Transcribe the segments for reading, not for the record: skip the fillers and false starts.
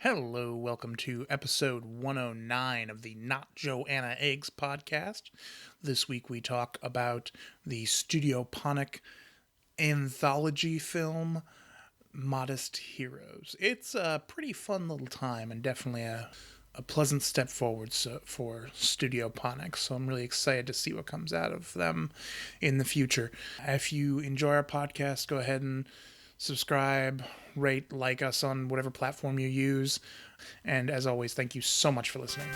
Hello, welcome to episode 109 of the Not Joanna Eggs podcast. This week we talk about the Studio Ponoc anthology film, Modest Heroes. It's a pretty fun little time and definitely a pleasant step forward for Studio Ponoc, so I'm really excited to see what comes out of them in the future. If you enjoy our podcast, go ahead and subscribe, rate, like us on whatever platform you use. And as always, thank you so much for listening.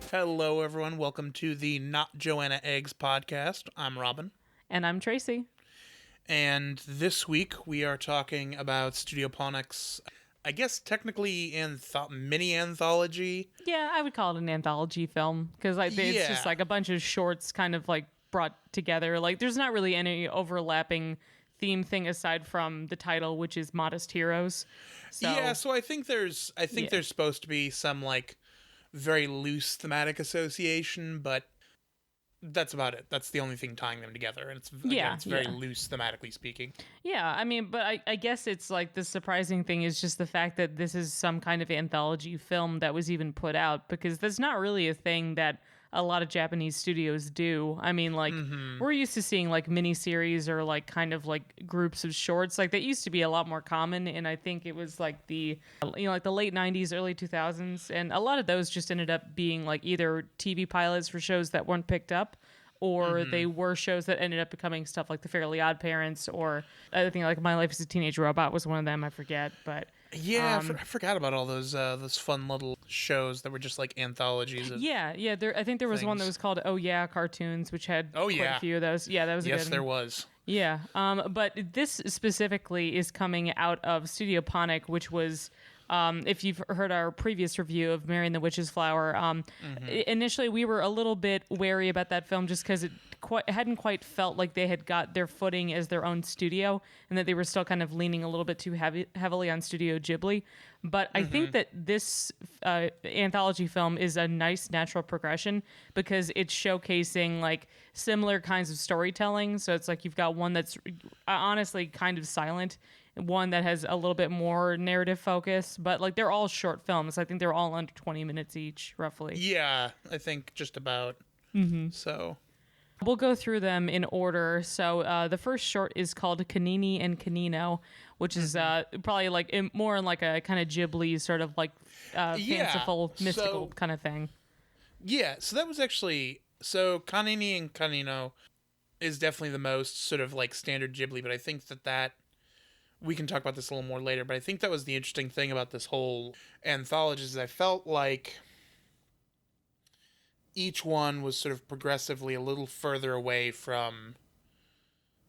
Hello, everyone. Welcome to the Not Joanna Eggs podcast. I'm Robin. And I'm Tracy. And this week we are talking about Studio Ponoc's, I guess technically mini anthology. Yeah, I would call it an anthology film because it's just like a bunch of shorts kind of like brought together. Like there's not really any overlapping theme thing aside from the title, which is Modest Heroes. So I think there's supposed to be some like very loose thematic association, but that's about it. That's the only thing tying them together, and it's very loose thematically speaking. Yeah, I mean, but I guess it's like the surprising thing is just the fact that this is some kind of anthology film that was even put out, because that's not really a thing that a lot of Japanese studios do. I mean, like we're used to seeing like miniseries or like kind of like groups of shorts. Like that used to be a lot more common, and I think it was like the like the late 90s, early 2000s, and a lot of those just ended up being like either TV pilots for shows that weren't picked up, or they were shows that ended up becoming stuff like The Fairly Odd Parents, or I think like My Life as a Teenage Robot was one of them. I forget, but yeah, I forgot about all those fun little shows that were just like anthologies. I think there was one that was called Oh Yeah Cartoons, which had quite a few of those. Yeah, that was a good one. Yes, there was. Yeah, but this specifically is coming out of Studio Ponoc, which was. If you've heard our previous review of Mary and the Witch's Flower, initially we were a little bit wary about that film just because it hadn't quite felt like they had got their footing as their own studio, and that they were still kind of leaning a little bit too heavily on Studio Ghibli. But I think that this anthology film is a nice natural progression because it's showcasing like similar kinds of storytelling. So it's like you've got one that's honestly kind of silent, one that has a little bit more narrative focus, but like they're all short films. I think they're all under 20 minutes each, roughly. Yeah, I think just about. So we'll go through them in order. So the first short is called Kanini and Kanino, which is probably like more in like a kind of Ghibli sort of like fanciful, mystical kind of thing. Yeah, so that was actually... So Kanini and Kanino is definitely the most sort of like standard Ghibli, but I think that we can talk about this a little more later, but I think that was the interesting thing about this whole anthology is I felt like each one was sort of progressively a little further away from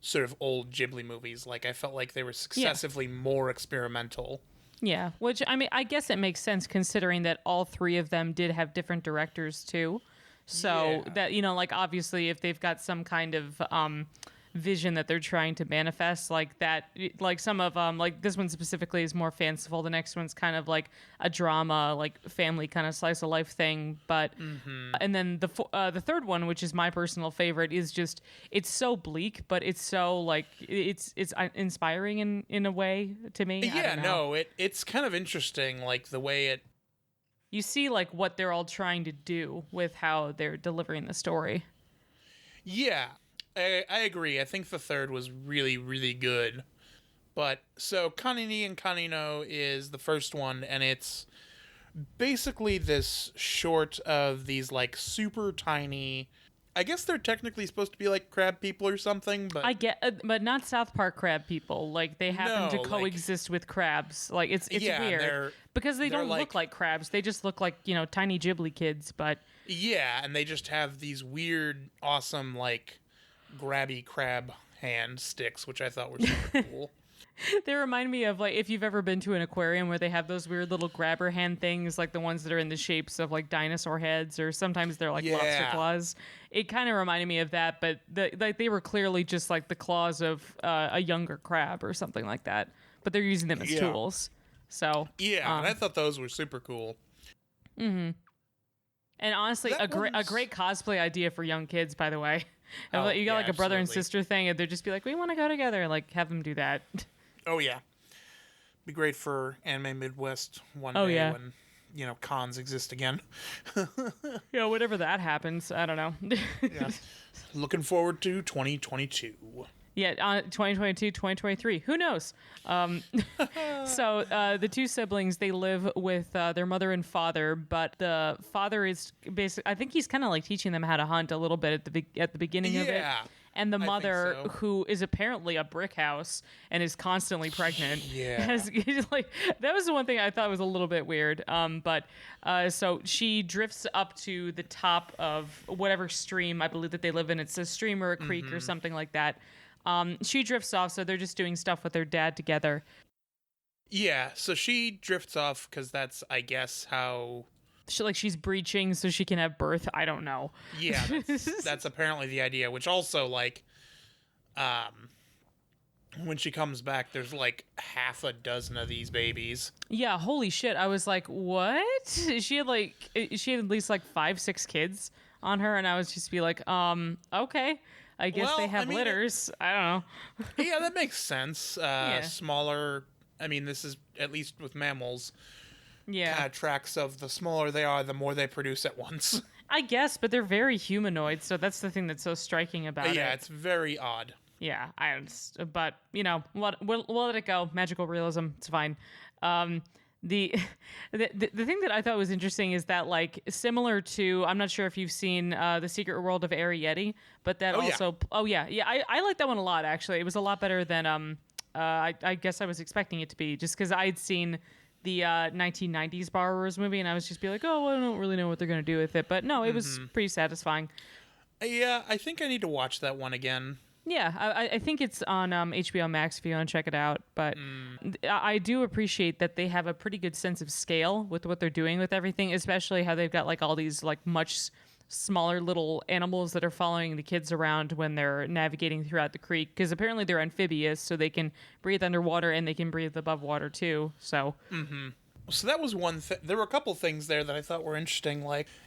sort of old Ghibli movies. Like I felt like they were successively more experimental. Yeah, which I mean, I guess it makes sense considering that all three of them did have different directors too. So that, like obviously if they've got some kind of vision that they're trying to manifest, like that, like some of like this one specifically is more fanciful. The next one's kind of like a drama, like family kind of slice of life thing. But and then the third one, which is my personal favorite, is just it's so bleak, but it's so like it's inspiring in a way to me. Yeah, no, it's kind of interesting, like the way it. You see like what they're all trying to do with how they're delivering the story. Yeah, I agree. I think the third was really, really good. But, so, Kanini and Kanino is the first one, and it's basically this short of these, like, super tiny... I guess they're technically supposed to be, like, crab people or something, but... I get, but not South Park crab people. Like, they happen to coexist with crabs. Like, it's weird. Because they don't look like crabs. They just look like, tiny Ghibli kids, but... Yeah, and they just have these weird, awesome, like... grabby crab hand sticks, which I thought were super cool. They remind me of like if you've ever been to an aquarium where they have those weird little grabber hand things, like the ones that are in the shapes of like dinosaur heads, or sometimes they're like lobster claws. It kind of reminded me of that, but they were clearly just like the claws of a younger crab or something like that. But they're using them as tools. So Yeah, and I thought those were super cool. and honestly, a great cosplay idea for young kids, by the way. You got like a brother and sister thing, and they'd just be like, we want to go together. Like, have them do that. Oh, yeah. Be great for Anime Midwest one day when, cons exist again. Yeah, whatever that happens. I don't know. Yeah. Looking forward to 2022. Yeah, 2022, 2023. Who knows? So the two siblings, they live with their mother and father, but the father is basically, I think he's kind of like teaching them how to hunt a little bit at the beginning of it. And the mother, who is apparently a brick house and is constantly pregnant, that was the one thing I thought was a little bit weird. So she drifts up to the top of whatever stream I believe that they live in. It's a stream or a creek or something like that. She drifts off, so they're just doing stuff with their dad together. Yeah, so she drifts off because that's, I guess, how... She's breaching so she can have birth. I don't know. Yeah, that's apparently the idea, which also, when she comes back, there's, half a dozen of these babies. Yeah, holy shit. I was like, what? She had at least, 5-6 kids on her, and I was just be like, okay. I guess they have litters. I don't know. Yeah, that makes sense. Smaller. I mean, this is, at least with mammals, kind of tracks of the smaller they are, the more they produce at once. I guess, but they're very humanoid, so that's the thing that's so striking about it. Yeah, it's very odd. Yeah, but, we'll let it go. Magical realism, it's fine. The thing that I thought was interesting is that, similar to, I'm not sure if you've seen The Secret World of Arrietty, but that I like that one a lot, actually. It was a lot better than I guess I was expecting it to be, just because I had seen the 1990s Borrowers movie, and I was just be like, oh, well, I don't really know what they're going to do with it. But no, it was pretty satisfying. Yeah, I think I need to watch that one again. Yeah, I think it's on HBO Max if you want to check it out. But I do appreciate that they have a pretty good sense of scale with what they're doing with everything, especially how they've got all these much smaller little animals that are following the kids around when they're navigating throughout the creek. Because apparently they're amphibious, so they can breathe underwater and they can breathe above water too. So. Mm-hmm. So that was one thing. There were a couple things there that I thought were interesting.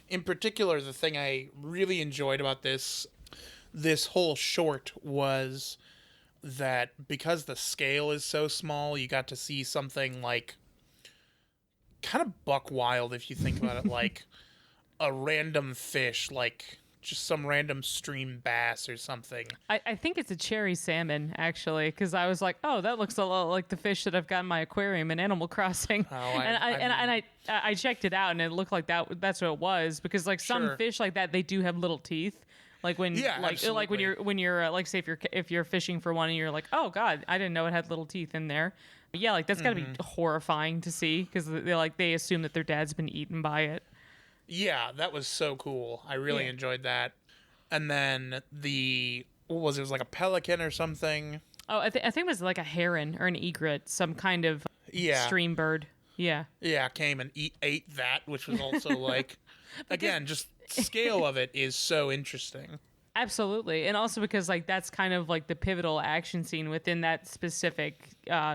In particular, the thing I really enjoyed about this whole short was that because the scale is so small, you got to see something kind of buck wild if you think about it, a random fish, just some random stream bass or something. I think it's a cherry salmon, actually, because I was like, oh, that looks a lot like the fish that I've got in my aquarium in Animal Crossing. I checked it out, and it looked like that's what it was, because some fish like that, they do have little teeth. When you're say if you're fishing for one and you're like, oh god, I didn't know it had little teeth in there. But yeah, that's got to be horrifying to see, because they assume that their dad's been eaten by it. Yeah, that was so cool. I really enjoyed that. And then what was it? It was like a pelican or something. Oh, I think it was like a heron or an egret, some kind of stream bird. Yeah. Yeah, came and ate that, which was also again, just scale of it is so interesting. Absolutely. And also because that's kind of the pivotal action scene within that specific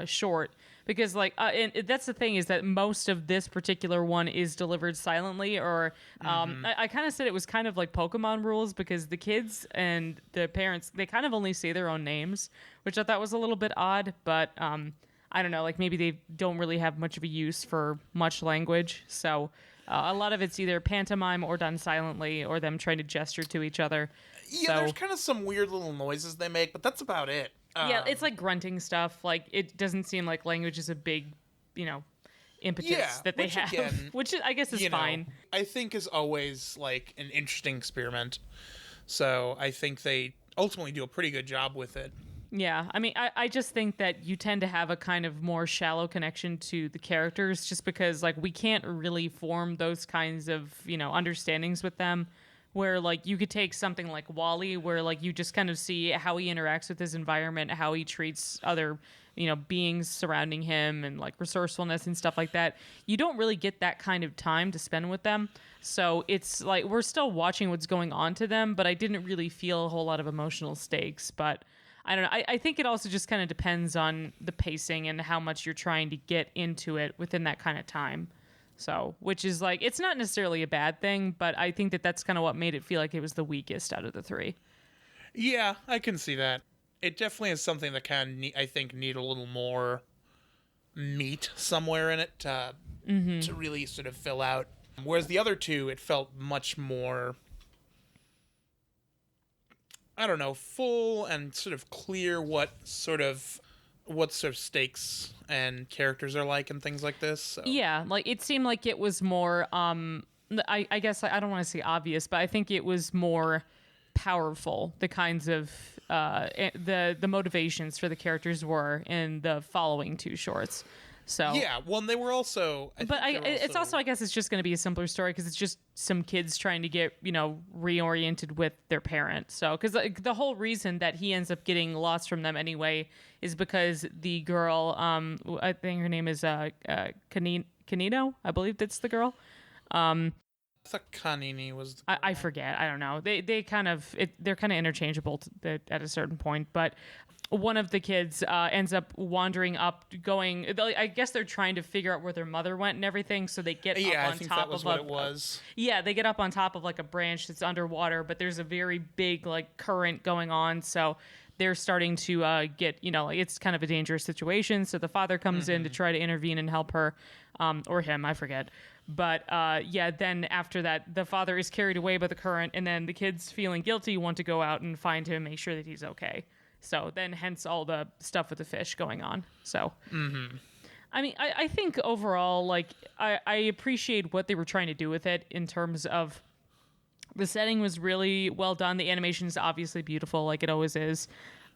short, because and that's the thing, is that most of this particular one is delivered silently, or I kind of said it was kind of like Pokemon rules, because the kids and the parents, they kind of only say their own names, which I thought was a little bit odd, but I don't know, maybe they don't really have much of a use for much language, so a lot of it's either pantomime or done silently, or them trying to gesture to each other. Yeah, there's kind of some weird little noises they make, but that's about it. Yeah, it's grunting stuff. It doesn't seem like language is a big, impetus that they have, again, which I guess is fine. I think is always an interesting experiment. So I think they ultimately do a pretty good job with it. Yeah, I mean, I just think that you tend to have a kind of more shallow connection to the characters, just because we can't really form those kinds of understandings with them, where you could take something like Wall-E, where you just kind of see how he interacts with his environment, how he treats other beings surrounding him, and resourcefulness and stuff like that. You don't really get that kind of time to spend with them, so it's we're still watching what's going on to them, but I didn't really feel a whole lot of emotional stakes. But I don't know. I think it also just kind of depends on the pacing and how much you're trying to get into it within that kind of time. So, which is like, it's not necessarily a bad thing, but I think that that's kind of what made it feel like it was the weakest out of the three. Yeah, I can see that. It definitely is something that kind of, I think, need a little more meat somewhere in it to really sort of fill out. Whereas the other two, it felt much more, I don't know, full and sort of clear what sort of stakes and characters are like and things like this. So. Yeah, like it seemed like it was more I guess I don't want to say obvious, but I think it was more powerful, the kinds of the motivations for the characters were in the following two shorts. So yeah, well, and they were also. It's also, I guess, it's just going to be a simpler story because it's just some kids trying to get reoriented with their parent. So because the whole reason that he ends up getting lost from them anyway is because the girl, I think her name is Canino, I believe that's the girl. I thought Kanini was. I forget. I don't know. They're kind of interchangeable at a certain point, but one of the kids ends up wandering up, going. I guess they're trying to figure out where their mother went and everything, so they get up on I think top that was of what it was. Yeah, they get up on top of like a branch that's underwater, but there's a very big like current going on, so they're starting to get like it's kind of a dangerous situation. So the father comes in to try to intervene and help her, or him, I forget. But then after that, the father is carried away by the current, and then the kids, feeling guilty, want to go out and find him, make sure that he's okay. So then, hence all the stuff with the fish going on. So, I mean, I think overall, like, I appreciate what they were trying to do with it in terms of the setting was really well done. The animation is obviously beautiful, like it always is.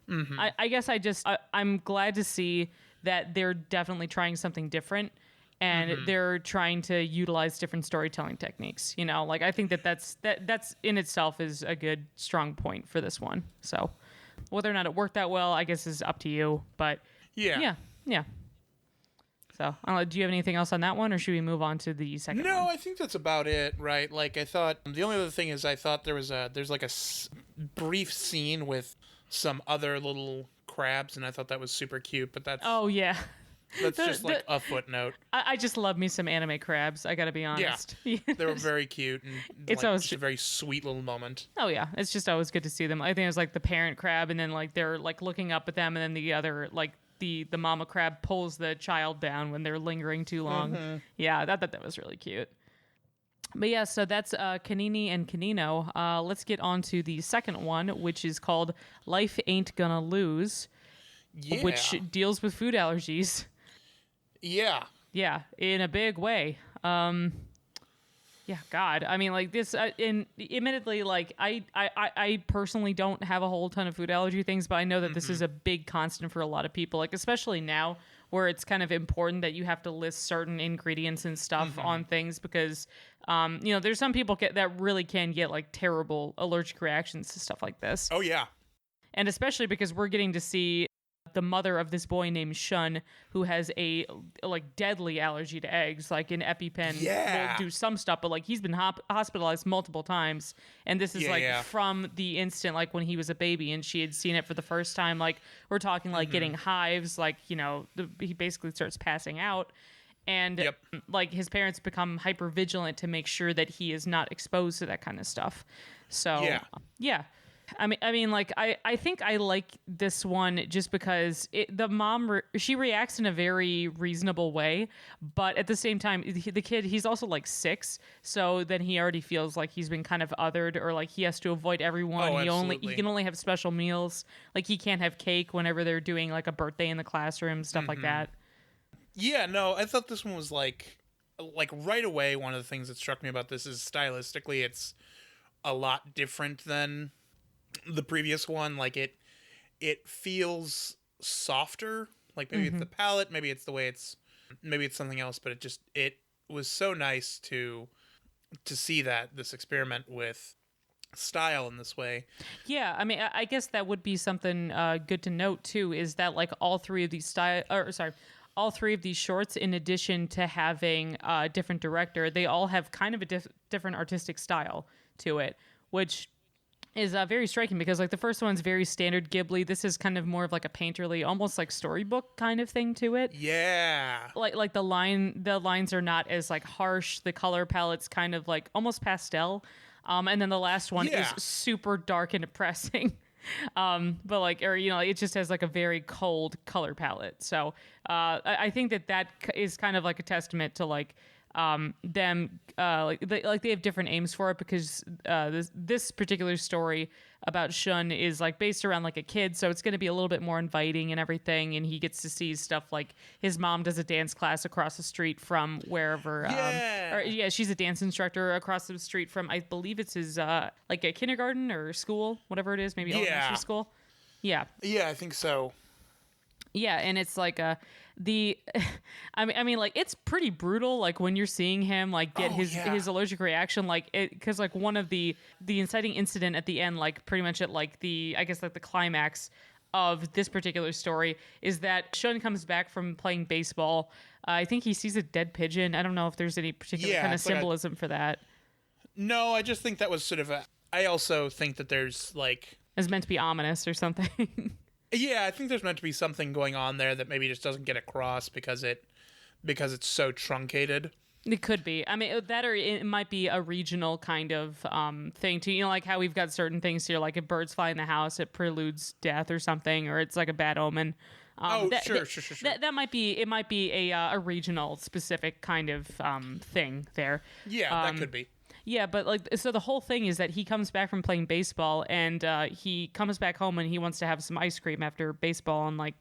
I guess I'm glad to see that they're definitely trying something different. And they're trying to utilize different storytelling techniques. Like I think that's in itself is a good, strong point for this one. So whether or not it worked that well, I guess is up to you. But yeah. So I don't know, do you have anything else on that one, or should we move on to the second one? No, I think that's about it, right? Like I thought, the only other thing is I thought there's like a brief scene with some other little crabs, and I thought that was super cute. But that's That's just like a footnote. I just love me some anime crabs. I gotta be honest. Yeah, they were very cute, and it's like, always just a very sweet little moment. Oh yeah, it's just always good to see them. I think it was like the parent crab, and then like they're like looking up at them, and then the other like the mama crab pulls the child down when they're lingering too long. Yeah, that was really cute. But yeah, so that's Kanini and Kanino. Let's get on to the second one, which is called Life Ain't Gonna Lose, which deals with food allergies. Yeah, in a big way. Yeah, God. I mean, like this. Admittedly, like I personally don't have a whole ton of food allergy things, but I know that this is a big constant for a lot of people. Like especially now, where it's kind of important that you have to list certain ingredients and stuff on things because, there's some people that really can get like terrible allergic reactions to stuff like this. Oh yeah, and especially because we're getting to see the mother of this boy named Shun, who has a like deadly allergy to eggs, like an EpiPen will do some stuff, but like he's been hospitalized multiple times, and this is from the instant like when he was a baby and she had seen it for the first time. Like we're talking like getting hives, like he basically starts passing out, and like his parents become hyper vigilant to make sure that he is not exposed to that kind of stuff. So yeah. I mean, like I think I like this one just because the mom she reacts in a very reasonable way, but at the same time, the kid, he's also like 6, so then he already feels like he's been kind of othered, or like he has to avoid everyone. He can only have special meals, like he can't have cake whenever they're doing like a birthday in the classroom, stuff like that. Yeah, no, I thought this one was like right away. One of the things that struck me about this is stylistically, it's a lot different than the previous one. Like it feels softer, like maybe it's the palette, maybe it's the way maybe it's something else, but it was so nice to see that this experiment with style in this way. Yeah, I mean, I guess that would be something good to note too, is that like all three of these shorts, in addition to having a different director, they all have kind of a different artistic style to it, which is very striking because like the first one's very standard Ghibli. This is kind of more of like a painterly, almost like storybook kind of thing to it. Yeah. Like the lines are not as like harsh. The color palette's kind of like almost pastel. And then the last one is super dark and depressing. But like, or it just has like a very cold color palette. So I think that is kind of like a testament to like them like they have different aims for it, because this particular story about Shun is like based around like a kid, so it's going to be a little bit more inviting and everything, and he gets to see stuff like his mom does a dance class across the street from wherever she's a dance instructor across the street from, I believe it's his like a kindergarten or school, whatever it is, maybe elementary school. Yeah I think so. Yeah, and it's like I mean, like it's pretty brutal. Like when you're seeing him like get his allergic reaction, like it, because like one of the inciting incident at the end, like pretty much at like the climax of this particular story is that Shun comes back from playing baseball. I think he sees a dead pigeon. I don't know if there's any particular kind of symbolism for that. No, I just think that was sort of I also think that there's like it's meant to be ominous or something. Yeah, I think there's meant to be something going on there that maybe just doesn't get across because it's so truncated. It could be. I mean, that or it might be a regional kind of thing too. Like how we've got certain things here, like if birds fly in the house, it preludes death or something, or it's like a bad omen. Sure. That might be. It might be a regional specific kind of thing there. Yeah, that could be. Yeah, but like, so the whole thing is that he comes back from playing baseball, and he comes back home and he wants to have some ice cream after baseball and like,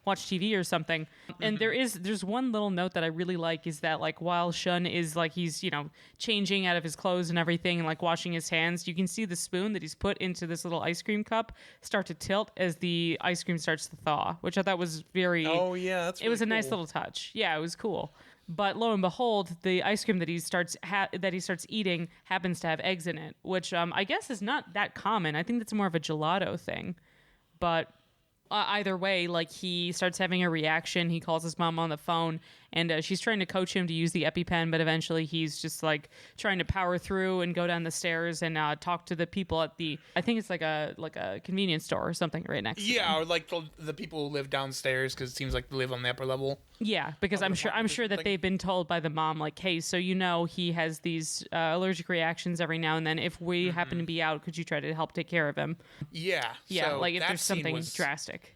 watch TV or something. And there's one little note that I really like is that like while Shun is like he's changing out of his clothes and everything and like washing his hands, you can see the spoon that he's put into this little ice cream cup start to tilt as the ice cream starts to thaw, which I thought was very. Oh yeah, that's. Really it was a cool. nice little touch. Yeah, it was cool. But lo and behold, the ice cream that he starts eating happens to have eggs in it, which I guess is not that common. I think that's more of a gelato thing. But either way, like he starts having a reaction. He calls his mom on the phone, and she's trying to coach him to use the EpiPen, but eventually he's just like trying to power through and go down the stairs and talk to the people at I think it's like a convenience store or something right next. to them. Or like the people who live downstairs, because it seems like they live on the upper level. Yeah, because I'm sure that they've been told by the mom, like, hey, so he has these allergic reactions every now and then. If we happen to be out, could you try to help take care of him? Yeah. Yeah, so like if there's something drastic.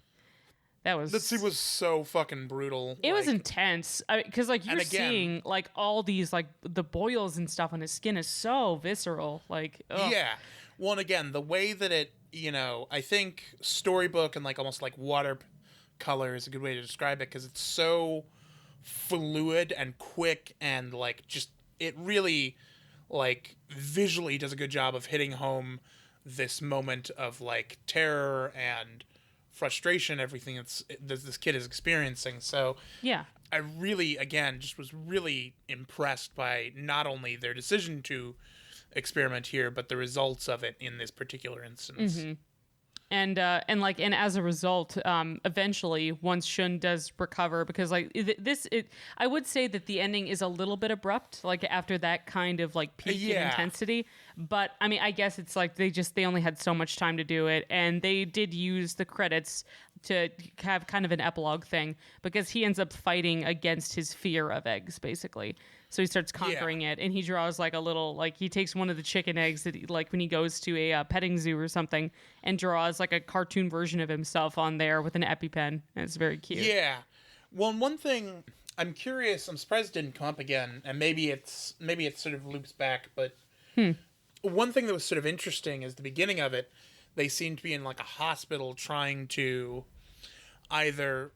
That scene was so fucking brutal. It was intense because like you're seeing like all these like the boils and stuff on his skin is so visceral. Like yeah. Well, and again, the way that it, I think storybook and like almost like watercolor is a good way to describe it, because it's so fluid and quick and like just it really like visually does a good job of hitting home this moment of like terror and frustration, everything this kid is experiencing. So yeah, I really, again, just was really impressed by not only their decision to experiment here, but the results of it in this particular instance. Mm-hmm. And as a result, eventually, once Shun does recover, because like I would say that the ending is a little bit abrupt, like after that kind of like peak in intensity. But I mean, I guess it's like they only had so much time to do it, and they did use the credits to have kind of an epilogue thing, because he ends up fighting against his fear of eggs, basically. So he starts conquering it, and he draws like a little, like he takes one of the chicken eggs that like when he goes to a petting zoo or something, and draws like a cartoon version of himself on there with an EpiPen. And it's very cute. Yeah. Well, and one thing I'm curious, I'm surprised it didn't come up again, and maybe it sort of loops back, but one thing that was sort of interesting is the beginning of it, they seem to be in like a hospital trying to either,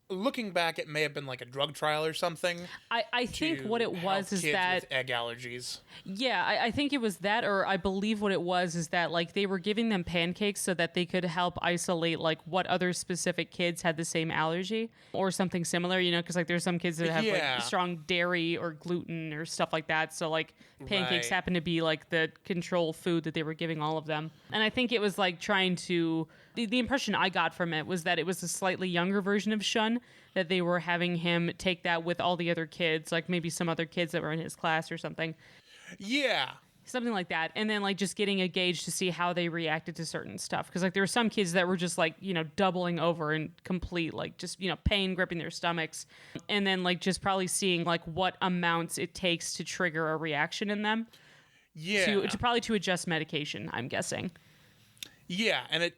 looking back, it may have been like a drug trial or something. I think what it was is that with egg allergies. Yeah, I think it was that, or I believe what it was is that like they were giving them pancakes so that they could help isolate like what other specific kids had the same allergy or something similar, because like there's some kids that have like strong dairy or gluten or stuff like that. So like pancakes happen to be like the control food that they were giving all of them. And I think it was like trying to, the impression I got from it was that it was a slightly younger version of Shun, that they were having him take that with all the other kids, like maybe some other kids that were in his class or something. Yeah. something like that. And then like just getting a gauge to see how they reacted to certain stuff. Because like there were some kids that were just like, doubling over in complete, like just, pain gripping their stomachs. And then like just probably seeing like what amounts it takes to trigger a reaction in them. Yeah. To probably to adjust medication, I'm guessing. Yeah. And it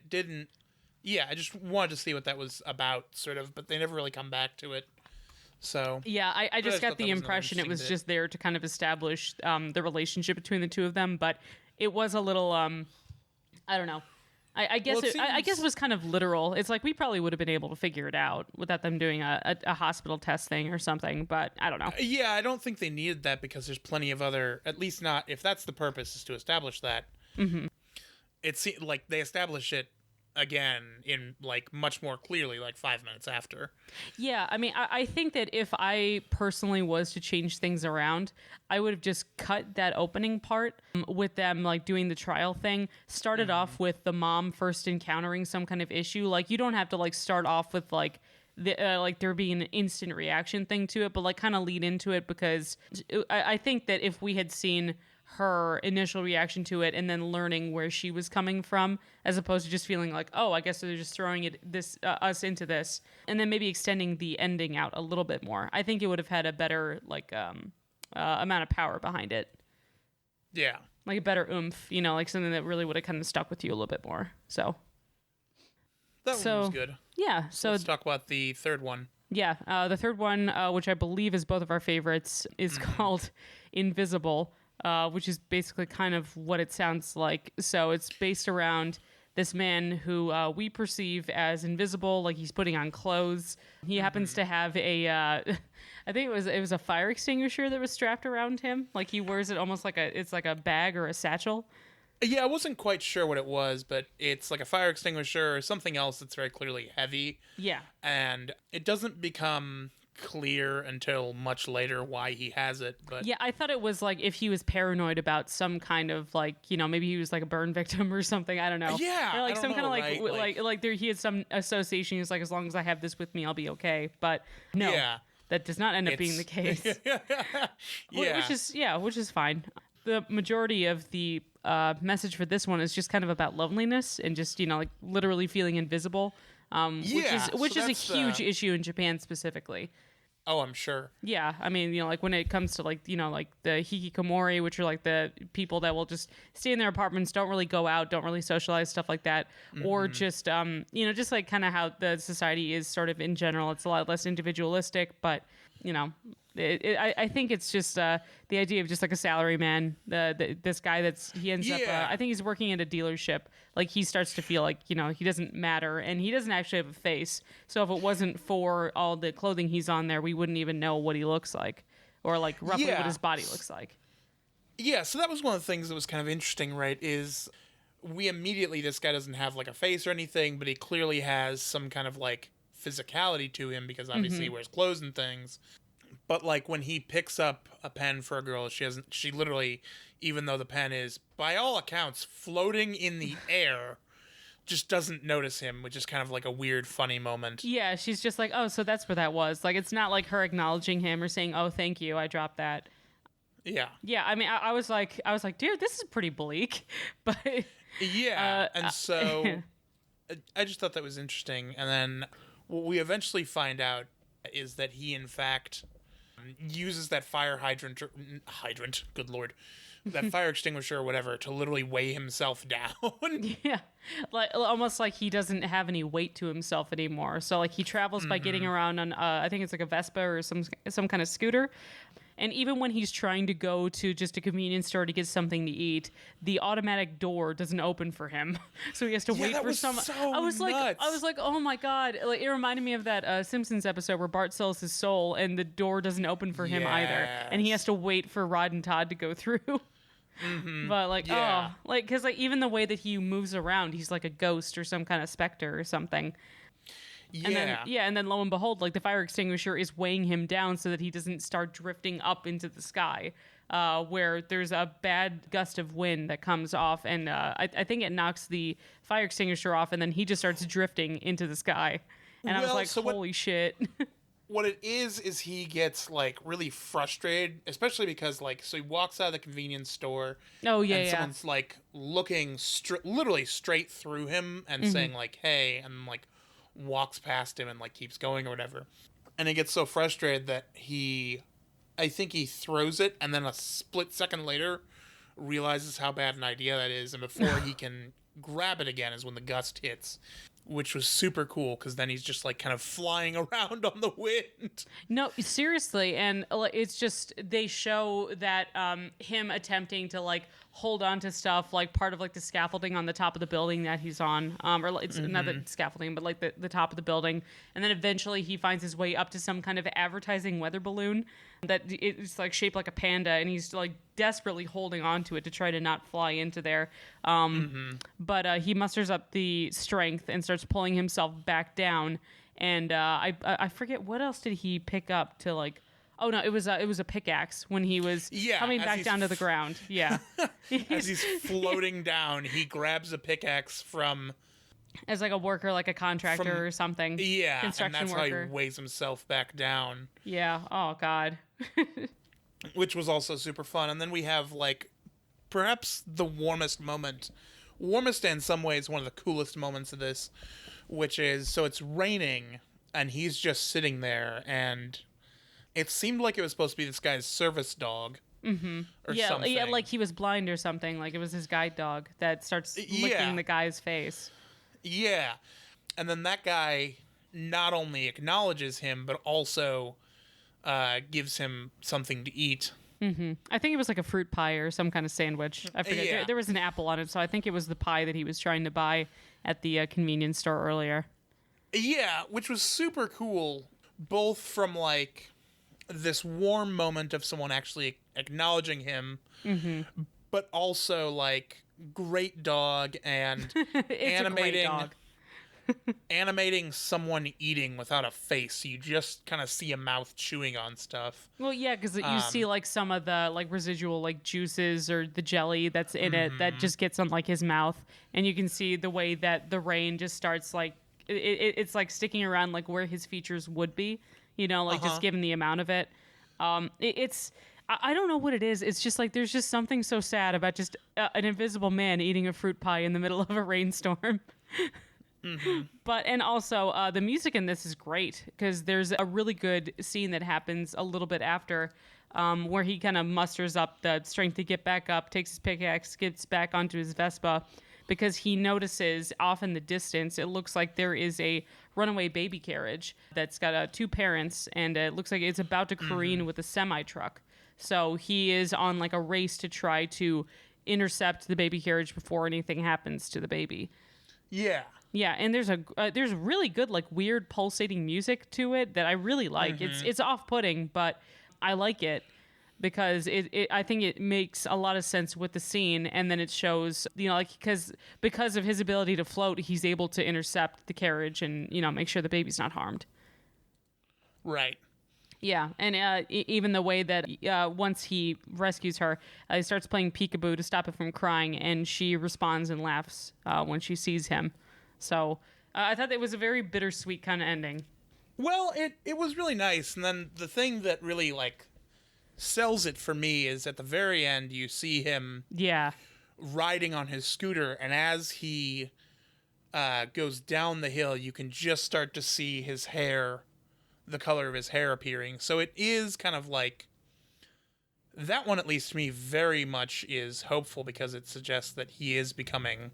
didn't. Yeah. I just wanted to see what that was about, sort of, but they never really come back to it. So yeah, I just got the impression it was just there to kind of establish the relationship between the two of them, but it was a little I don't know. I guess I guess it was kind of literal. It's like we probably would have been able to figure it out without them doing a hospital test thing or something, but I don't know. Yeah, I don't think they needed that because there's plenty of other, at least not if that's the purpose is to establish that. Mm-hmm. It's like they establish it again in like much more clearly like 5 minutes after. Yeah, I mean, I think that if I personally was to change things around, I would have just cut that opening part with them like doing the trial thing, started off with the mom first encountering some kind of issue. Like you don't have to like start off with like like there being an instant reaction thing to it, but like kind of lead into it, because I think that if we had seen her initial reaction to it and then learning where she was coming from, as opposed to just feeling like, oh, I guess they're just throwing us into this, and then maybe extending the ending out a little bit more, I think it would have had a better like amount of power behind it. Yeah, like a better oomph, like something that really would have kind of stuck with you a little bit more. So that one was good. Yeah, so let's talk about the third one. Yeah, the third one, which I believe is both of our favorites, is called Invisible. Which is basically kind of what it sounds like. So it's based around this man who we perceive as invisible, like he's putting on clothes. He happens to have a, I think it was a fire extinguisher that was strapped around him. Like he wears it almost like it's like a bag or a satchel. Yeah, I wasn't quite sure what it was, but it's like a fire extinguisher or something else that's very clearly heavy. Yeah. And it doesn't become clear until much later why he has it, but yeah, I thought it was like if he was paranoid about some kind of like maybe he was like a burn victim or something, I don't know. Yeah, or like some kind of right? like there he had some association. He's like, as long as I have this with me, I'll be okay. But no, that does not end up being the case. Yeah, which is fine. The majority of the message for this one is just kind of about loneliness and just like literally feeling invisible, which is a huge issue in Japan specifically. Oh, I'm sure. Yeah, I mean, like when it comes to like like the hikikomori, which are like the people that will just stay in their apartments, don't really go out, don't really socialize, stuff like that, or just just like kind of how the society is sort of in general. It's a lot less individualistic, but I think it's just the idea of just like a salary man. This guy he ends up. I think he's working at a dealership. Like he starts to feel like he doesn't matter, and he doesn't actually have a face. So if it wasn't for all the clothing he's on there, we wouldn't even know what he looks like, or like roughly what his body looks like. Yeah. So that was one of the things that was kind of interesting, right? Is this guy doesn't have like a face or anything, but he clearly has some kind of like physicality to him because obviously he wears clothes and things. But like when he picks up a pen for a girl, she literally, even though the pen is by all accounts floating in the air, just doesn't notice him, which is kind of like a weird, funny moment. Yeah, she's just like, oh, so that's where that was. Like, it's not like her acknowledging him or saying, oh, thank you, I dropped that. Yeah. Yeah, I mean, I was like, dude, this is pretty bleak. But yeah, and so I just thought that was interesting. And then what we eventually find out is that he, in fact, uses that fire hydrant, good lord, that fire extinguisher or whatever to literally weigh himself down. Yeah, like almost like he doesn't have any weight to himself anymore. So like he travels by getting around on I think it's like a Vespa or some kind of scooter. And even when he's trying to go to just a convenience store to get something to eat, the automatic door doesn't open for him, so he has to wait for someone. I was like, oh my god! Like it reminded me of that Simpsons episode where Bart sells his soul and the door doesn't open for him either, and he has to wait for Rod and Todd to go through. But like, because like even the way that he moves around, he's like a ghost or some kind of specter or something. And then lo and behold, like the fire extinguisher is weighing him down so that he doesn't start drifting up into the sky, where there's a bad gust of wind that comes off, and I think it knocks the fire extinguisher off, and then he just starts drifting into the sky. And I was like, holy shit. what it is he gets like really frustrated, especially because like so he walks out of the convenience store Oh yeah, and yeah. someone's like looking literally straight through him and saying like hey, and like walks past him and like keeps going or whatever. And he gets so frustrated that I think he throws it and then a split second later realizes how bad an idea that is, and before he can grab it again is when the gust hits, which was super cool because then he's just like kind of flying around on the wind. No, seriously, and it's just they show that him attempting to like hold on to stuff like part of like the scaffolding on the top of the building that he's on, or like, it's not the scaffolding, but like the top of the building, and then eventually he finds his way up to some kind of advertising weather balloon that it's like shaped like a panda, and he's like desperately holding on to it to try to not fly into there. But he musters up the strength and starts pulling himself back down. And I forget what else did he pick up to like. Oh no, it was a pickaxe when he was coming back down to the ground. Yeah, as he's floating down, he grabs a pickaxe from as like a worker, like a contractor or something. Yeah, construction and that's worker. how he weighs himself back down. Yeah. Oh God. Which was also super fun. And then we have like perhaps the warmest and in some ways one of the coolest moments of this, which is so it's raining and he's just sitting there, and it seemed like it was supposed to be this guy's service dog. Or something. Yeah, like he was blind or something. Like it was his guide dog that starts licking the guy's face. Yeah. And then that guy not only acknowledges him, but also gives him something to eat. I think it was like a fruit pie or some kind of sandwich. I forget. Yeah. There was an apple on it, so I think it was the pie that he was trying to buy at the convenience store earlier. Yeah, which was super cool, both from like this warm moment of someone actually acknowledging him, but also like great dog and animating someone eating without a face. You just kind of see a mouth chewing on stuff. Well, yeah, because you see like some of the like residual like juices or the jelly that's in it that just gets on like his mouth, and you can see the way that the rain just starts like it's like sticking around like where his features would be, like just given the amount of it. I don't know what it is. It's just like there's just something so sad about just an invisible man eating a fruit pie in the middle of a rainstorm. But and also the music in this is great because there's a really good scene that happens a little bit after where he kind of musters up the strength to get back up, takes his pickaxe, gets back onto his Vespa, because he notices off in the distance, it looks like there is a runaway baby carriage that's got two parents, and it looks like it's about to careen with a semi-truck. So he is on like a race to try to intercept the baby carriage before anything happens to the baby. Yeah. Yeah, and there's really good like weird pulsating music to it that I really like. It's off-putting, but I like it because I think it makes a lot of sense with the scene, and then it shows like because of his ability to float, he's able to intercept the carriage and make sure the baby's not harmed. Right. Yeah, and even the way that once he rescues her, he starts playing peekaboo to stop it from crying, and she responds and laughs when she sees him. So I thought it was a very bittersweet kind of ending. Well, it was really nice, and then the thing that really like sells it for me is at the very end you see him riding on his scooter, and as he goes down the hill, you can just start to see his hair, the color of his hair appearing. So it is kind of like that one, at least to me, very much is hopeful because it suggests that he is becoming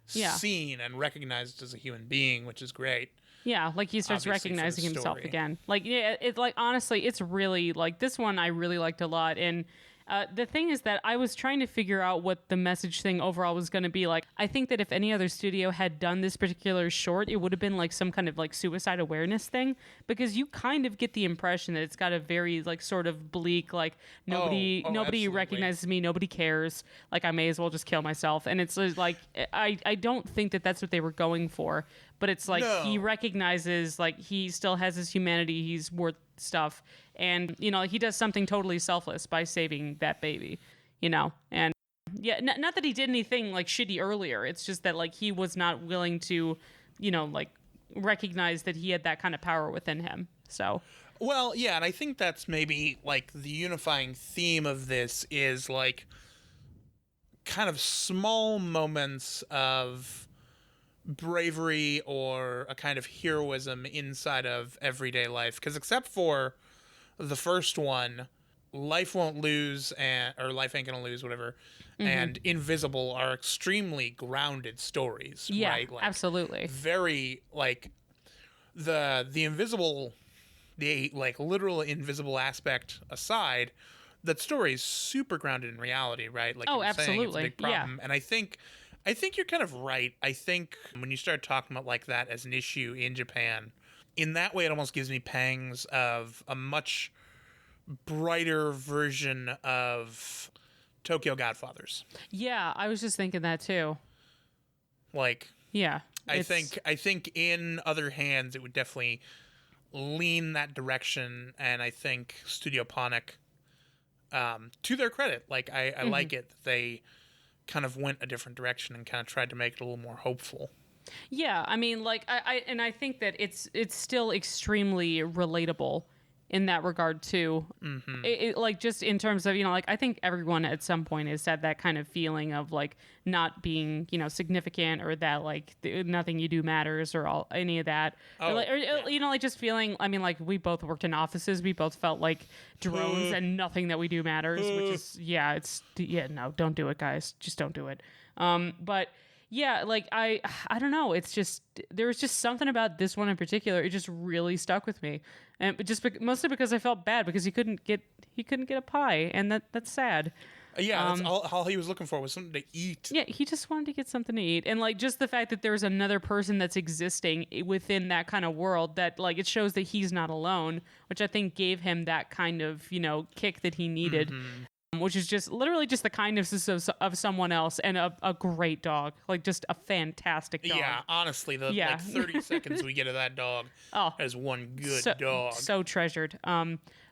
seen and recognized as a human being, which is great. Yeah, like he starts recognizing himself again. Like, yeah, it like honestly, it's really like this one I really liked a lot. And the thing is that I was trying to figure out what the message thing overall was going to be. Like, I think that if any other studio had done this particular short, it would have been like some kind of like suicide awareness thing, because you kind of get the impression that it's got a very like sort of bleak, like nobody absolutely recognizes me, nobody cares. Like I may as well just kill myself. And it's like I don't think that that's what they were going for. But it's like he recognizes like he still has his humanity. He's worth stuff. And, he does something totally selfless by saving that baby, And yeah, not that he did anything like shitty earlier. It's just that like he was not willing to, like recognize that he had that kind of power within him. So, well, yeah, and I think that's maybe like the unifying theme of this is like kind of small moments of bravery or a kind of heroism inside of everyday life. Because except for the first one, Life Won't Lose or Life Ain't Gonna Lose, whatever, and Invisible are extremely grounded stories, yeah, right? Like absolutely. very like the invisible, the like literal invisible aspect aside, that story is super grounded in reality, right? Like you Oh, were saying, it's a absolutely. big Yeah. problem, and I think you're kind of right. I think when you start talking about like that as an issue in Japan, in that way, it almost gives me pangs of a much brighter version of Tokyo Godfathers. Yeah, I was just thinking that too. Like, Yeah. I think in other hands, it would definitely lean that direction, and I think Studio Ponoc, to their credit, like I like it that they kind of went a different direction and kind of tried to make it a little more hopeful. Yeah, I mean, like, I think that it's still extremely relatable in that regard too. Like, just in terms of, like, I think everyone at some point has had that kind of feeling of like not being, significant, or that like nothing you do matters, or any of that. Oh, yeah. Like just feeling. I mean, like, we both worked in offices. We both felt like drones, and nothing that we do matters. Which is, no, don't do it, guys. Just don't do it. But yeah, like, I don't know. It's just, there was just something about this one in particular. It just really stuck with me, and mostly because I felt bad because he couldn't get a pie, and that's sad. Yeah, that's all he was looking for was something to eat. Yeah, he just wanted to get something to eat, and like just the fact that there's another person that's existing within that kind of world, that like it shows that he's not alone, which I think gave him that kind of kick that he needed. Which is just literally just the kindness of someone else, and a great dog, like just a fantastic dog. Yeah, honestly, the like 30 seconds we get of that dog as one good dog. So treasured.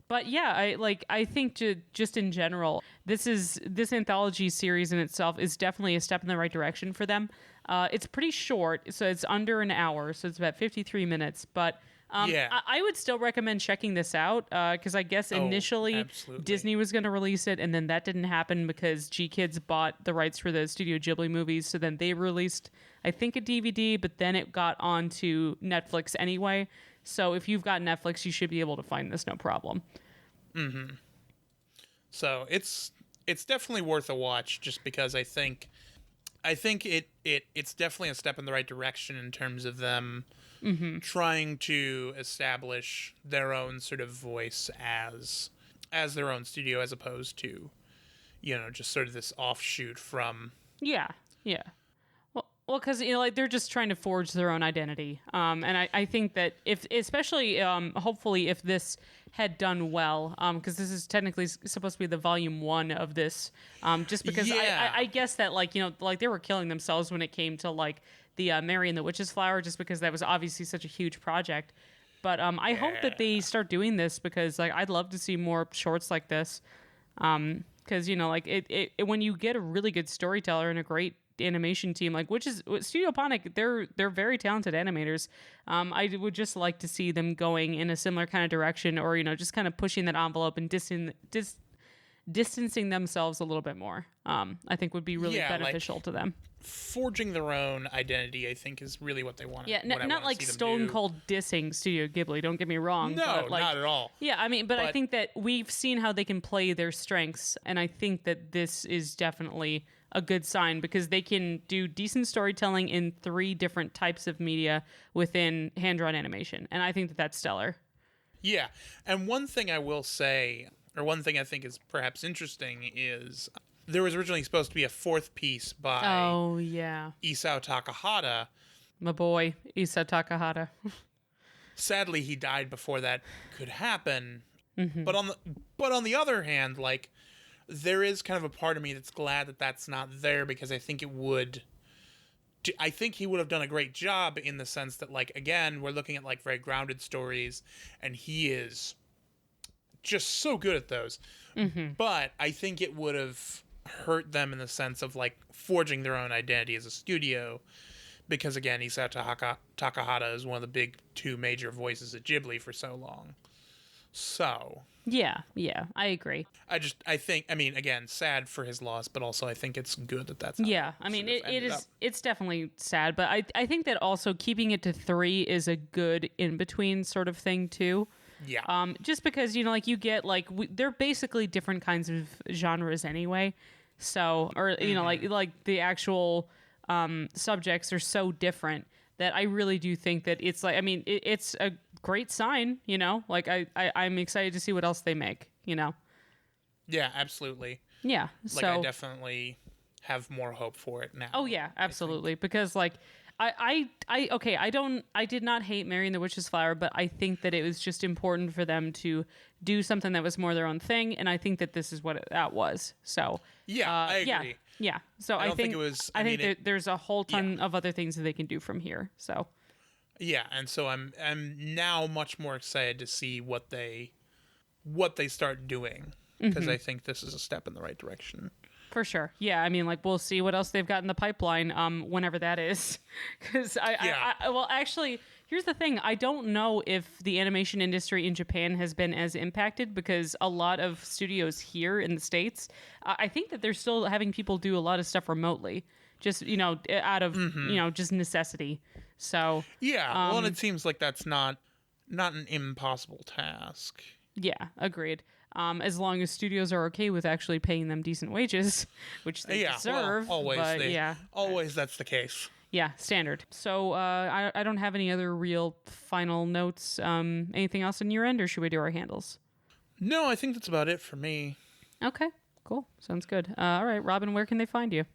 But yeah, I think just in general, this anthology series in itself is definitely a step in the right direction for them. It's pretty short, so it's under an hour, so it's about 53 minutes, but I would still recommend checking this out, because I guess initially Disney was going to release it, and then that didn't happen because G-Kids bought the rights for the Studio Ghibli movies, so then they released, I think, a DVD, but then it got onto Netflix anyway. So if you've got Netflix, you should be able to find this no problem. So it's definitely worth a watch, just because I think it's definitely a step in the right direction in terms of them trying to establish their own sort of voice as their own studio, as opposed to just sort of this offshoot from. Yeah. Well, because like they're just trying to forge their own identity, and I think that especially hopefully if this had done well, because this is technically supposed to be the volume 1 of this, just because I guess that like they were killing themselves when it came to like the Mary and the Witch's Flower, just because that was obviously such a huge project. But I hope that they start doing this, because like I'd love to see more shorts like this, because like it when you get a really good storyteller and a great animation team, like which is Studio Ponoc, they're very talented animators. I would just like to see them going in a similar kind of direction, or just kind of pushing that envelope and distancing themselves a little bit more. I think would be really beneficial to them. Forging their own identity, I think, is really what they want. Yeah, not like stone cold dissing Studio Ghibli, don't get me wrong. No, but like, not at all. Yeah, I mean, but I think that we've seen how they can play their strengths, and I think that this is definitely a good sign, because they can do decent storytelling in 3 different types of media within hand-drawn animation, and I think that that's stellar. Yeah, and one thing I will say, or one thing I think is perhaps interesting, is there was originally supposed to be a 4th piece by Isao Takahata. My boy, Isao Takahata. Sadly, he died before that could happen. But on the other hand, like, there is kind of a part of me that's glad that that's not there, because I think he would have done a great job, in the sense that, like, again, we're looking at like very grounded stories, and he is just so good at those. But I think it would have hurt them in the sense of like forging their own identity as a studio, because again, Takahata is one of the big two major voices at Ghibli for so long. So Yeah, I agree. I think, I mean, again, sad for his loss, but also I think it's good that that's how Yeah, I mean, it's definitely sad, but I think that also keeping it to 3 is a good in between sort of thing too. Yeah. Just because like you get they're basically different kinds of genres anyway, so or like the actual subjects are so different that I really do think that it's like, I mean, it's a great sign, like I'm excited to see what else they make, Yeah, absolutely. Yeah. Like, I definitely have more hope for it now. Oh yeah, absolutely. Because I did not hate Mary and the Witch's Flower, but I think that it was just important for them to do something that was more their own thing, and I think that this is what that was. So yeah, I agree. Yeah. So I think it was. I mean, there's a whole ton of other things that they can do from here. So yeah, and so I'm now much more excited to see what they start doing, because I think this is a step in the right direction. For sure. Yeah, I mean, we'll see what else they've got in the pipeline whenever that is. Because well, actually, here's the thing. I don't know if the animation industry in Japan has been as impacted, because a lot of studios here in the States, I think that they're still having people do a lot of stuff remotely, just, out of, just necessity. So. Yeah, well, and it seems like that's not an impossible task. Yeah, agreed. As long as studios are okay with actually paying them decent wages, which they deserve. Well, always, but always that's the case. Yeah, standard. So I don't have any other real final notes. Anything else on your end, or should we do our handles? No, I think that's about it for me. Okay, cool. Sounds good. All right, Robin, where can they find you?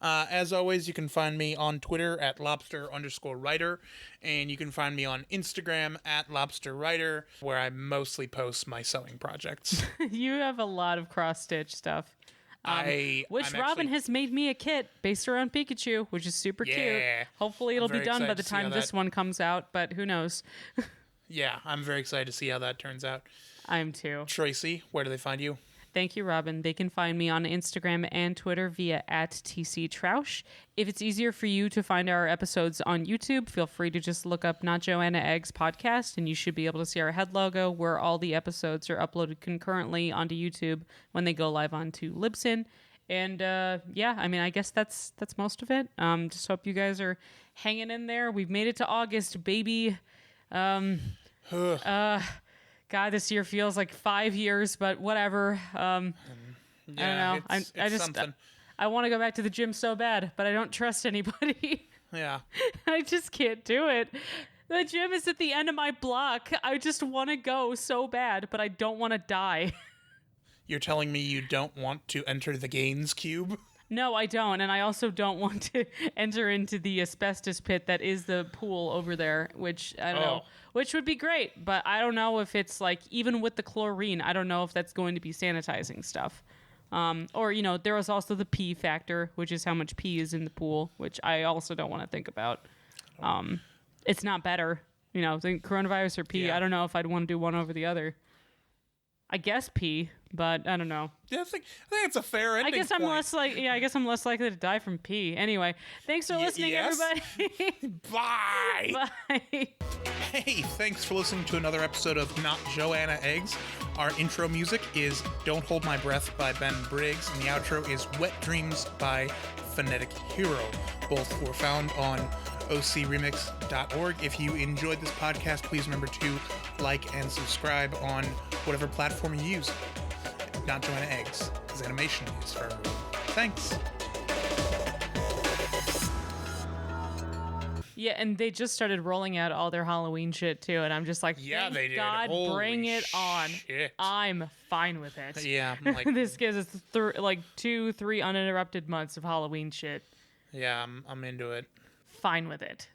As always, you can find me on Twitter at lobster_writer, and you can find me on Instagram at lobsterwriter, where I mostly post my sewing projects. You have a lot of cross-stitch stuff. Robin has made me a kit based around Pikachu, which is super cute. Hopefully it'll be done by the time this one comes out, but who knows? Yeah, I'm very excited to see how that turns out. I'm too. Tracy, where do they find you? Thank you, Robin. They can find me on Instagram and Twitter via @TCTroush. If it's easier for you to find our episodes on YouTube, feel free to just look up Not Joanna Eggs podcast, and you should be able to see our head logo, where all the episodes are uploaded concurrently onto YouTube when they go live onto Libsyn. And I mean, I guess that's most of it. Just hope you guys are hanging in there. We've made it to August, baby. God, this year feels like 5 years, but whatever. I don't know. I want to go back to the gym so bad, but I don't trust anybody. Yeah. I just can't do it. The gym is at the end of my block. I just want to go so bad, but I don't want to die. You're telling me you don't want to enter the Gaines Cube? No, I don't. And I also don't want to enter into the asbestos pit that is the pool over there, which I don't know, which would be great. But I don't know if it's even with the chlorine, I don't know if that's going to be sanitizing stuff. Or, there was also the pee factor, which is how much pee is in the pool, which I also don't want to think about. It's not better. The coronavirus or pee, I don't know if I'd want to do one over the other. I guess pee, but I don't know. Yeah, I think it's a fair ending. I guess I'm less likely to die from pee. Anyway, thanks for listening, everybody. Bye. Bye. Hey, thanks for listening to another episode of Not Joanna Eggs. Our intro music is Don't Hold My Breath by Ben Briggs, and the outro is Wet Dreams by Phonetic Hero. Both were found on ocremix.org. If you enjoyed this podcast, please remember to like and subscribe on whatever platform you use. Not Joanna Eggs, because animation is for everyone. Thanks. Yeah, and they just started rolling out all their Halloween shit too, and I'm just like, yeah, they did. God, Holy bring it on. Shit. I'm fine with it. Yeah, this gives us 2-3 uninterrupted months of Halloween shit. Yeah, I'm into it. Fine with it.